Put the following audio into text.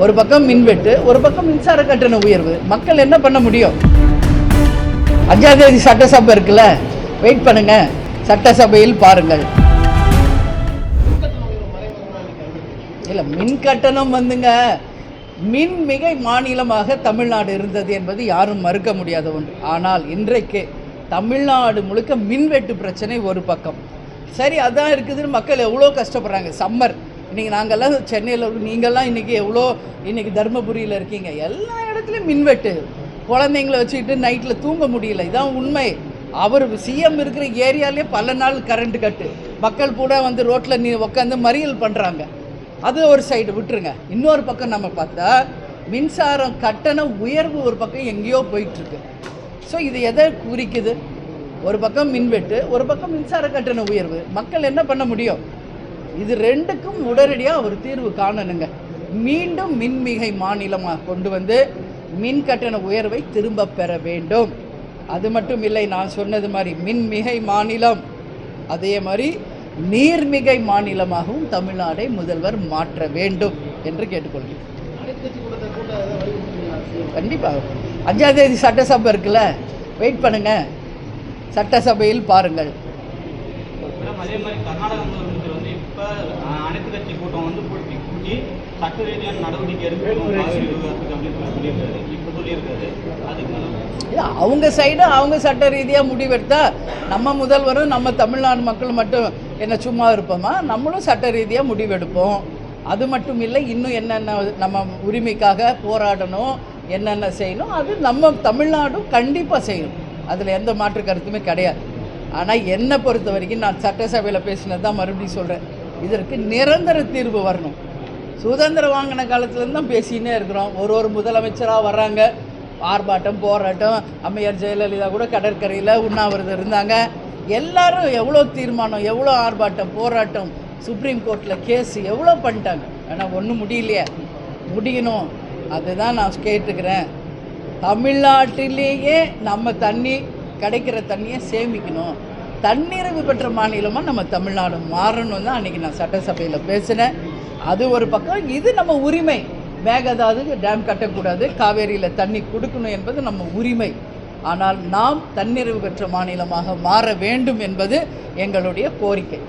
ஒரு பக்கம் மின்வெட்டு, ஒரு பக்கம் மின்சார கட்டண உயர்வு. மக்கள் என்ன பண்ண முடியும்? 5ஆம் தேதி சட்டசபை இருக்குல்ல, வெயிட் பண்ணுங்க, சட்டசபையில் பாருங்கள். இல்லை, மின் கட்டணம் வந்துங்க, மின் மிகை மாநிலமாக தமிழ்நாடு இருந்தது என்பது யாரும் மறுக்க முடியாத ஒன்று. ஆனால் இன்றைக்கு தமிழ்நாடு முழுக்க மின்வெட்டு பிரச்சனை ஒரு பக்கம். சரி, அதான் இருக்குதுன்னு மக்கள் எவ்வளோ கஷ்டப்படுறாங்க. சம்மர் இன்றைக்கி நாங்கள்லாம் சென்னையில், நீங்கள்லாம் இன்றைக்கி எவ்வளோ, இன்றைக்கி தருமபுரியில் இருக்கீங்க, எல்லா இடத்துலையும் மின்வெட்டு. குழந்தைங்கள வச்சுக்கிட்டு நைட்டில் தூங்க முடியல. இதான் உண்மை. அவர் சிஎம் இருக்கிற ஏரியாலே பல நாள் கரண்ட் கட்டு, மக்கள் கூட வந்து ரோட்டில் உட்காந்து மறியல் பண்ணுறாங்க. அது ஒரு சைடு விட்டுருங்க. இன்னொரு பக்கம் நம்ம பார்த்தா மின்சாரம் கட்டண உயர்வு ஒரு பக்கம் எங்கேயோ போயிட்டுருக்கு. ஸோ இது எதை குறிக்குது? ஒரு பக்கம் மின்வெட்டு, ஒரு பக்கம் மின்சார கட்டண உயர்வு. மக்கள் என்ன பண்ண முடியும்? இது ரெண்டுக்கும் உடனடியாக ஒரு தீர்வு காணணுங்க. மீண்டும் மின்மிகை மாநிலமாக கொண்டு வந்து மின் கட்டண உயர்வை திரும்ப பெற வேண்டும். அது மட்டும் இல்லை, நான் சொன்னது மாதிரி மின்மிகை மாநிலம், அதே மாதிரி நீர்மிகை மாநிலமாகவும் தமிழ்நாடை முதல்வர் மாற்ற வேண்டும் என்று கேட்டுக்கொள்கிறேன். கண்டிப்பாக 5ஆம் தேதி சட்டசபை இருக்குல்ல, வெயிட் பண்ணுங்க, சட்டசபையில் பாருங்கள். அதே மாதிரி கர்நாடக முதலமைச்சர் வந்து இப்போ அனைத்து கட்சி கூட்டம் வந்து கூட்டி சட்ட ரீதியான நடவடிக்கை எடுக்கணும் அப்படின்னு சொல்லியிருக்காரு. இப்போ சொல்லியிருக்காரு. அதுக்கு அவங்க சைடு அவங்க சட்ட ரீதியாக முடிவெடுத்தா நம்ம முதல்வரும் நம்ம தமிழ்நாடு மக்கள் மட்டும் என்ன சும்மா இருப்போமா? நம்மளும் சட்ட ரீதியாக முடிவெடுப்போம். அது மட்டும் இல்லை, இன்னும் என்னென்ன நம்ம உரிமைக்காக போராடணும், என்னென்ன செய்யணும், அது நம்ம தமிழ்நாடும் கண்டிப்பாக செய்யணும். அதில் எந்த மாற்று கருத்துமே கிடையாது. ஆனால் என்னை பொறுத்த வரைக்கும், நான் சட்டசபையில் பேசினது தான் மறுபடியும் சொல்கிறேன், இதற்கு நிரந்தர தீர்வு வரணும். சுதந்திரம் வாங்கின காலத்துலேருந்து தான் பேசினே இருக்கிறோம். ஒரு முதலமைச்சராக வர்றாங்க, ஆர்ப்பாட்டம் போராட்டம். அம்மையார் ஜெயலலிதா கூட கடற்கரையில் உண்ணாவிரதம் இருந்தாங்க. எல்லாரும் எவ்வளோ தீர்மானம், எவ்வளோ ஆர்ப்பாட்டம் போராட்டம், சுப்ரீம் கோர்ட்டில் கேஸ் எவ்வளோ பண்ணிட்டாங்க. ஆனால் ஒன்றும் முடியலையே, முடியணும். அதுதான் நான் கேட்டுக்கிறேன். தமிழ்நாட்டிலேயே நம்ம தண்ணி கிடைக்கிற தண்ணியை சேமிக்கணும். தன்னிறைவு பெற்ற மாநிலமாக நம்ம தமிழ்நாடு மாறணும் தான் அன்றைக்கி நான் சட்டசபையில் பேசினேன். அது ஒரு பக்கம். இது நம்ம உரிமை. மேகதாதுக்கு டேம் கட்டக்கூடாது, காவேரியில் தண்ணி கொடுக்கணும் என்பது நம்ம உரிமை. ஆனால் நாம் தன்னிறைவு பெற்ற மாநிலமாக மாற வேண்டும் என்பது எங்களுடைய கோரிக்கை.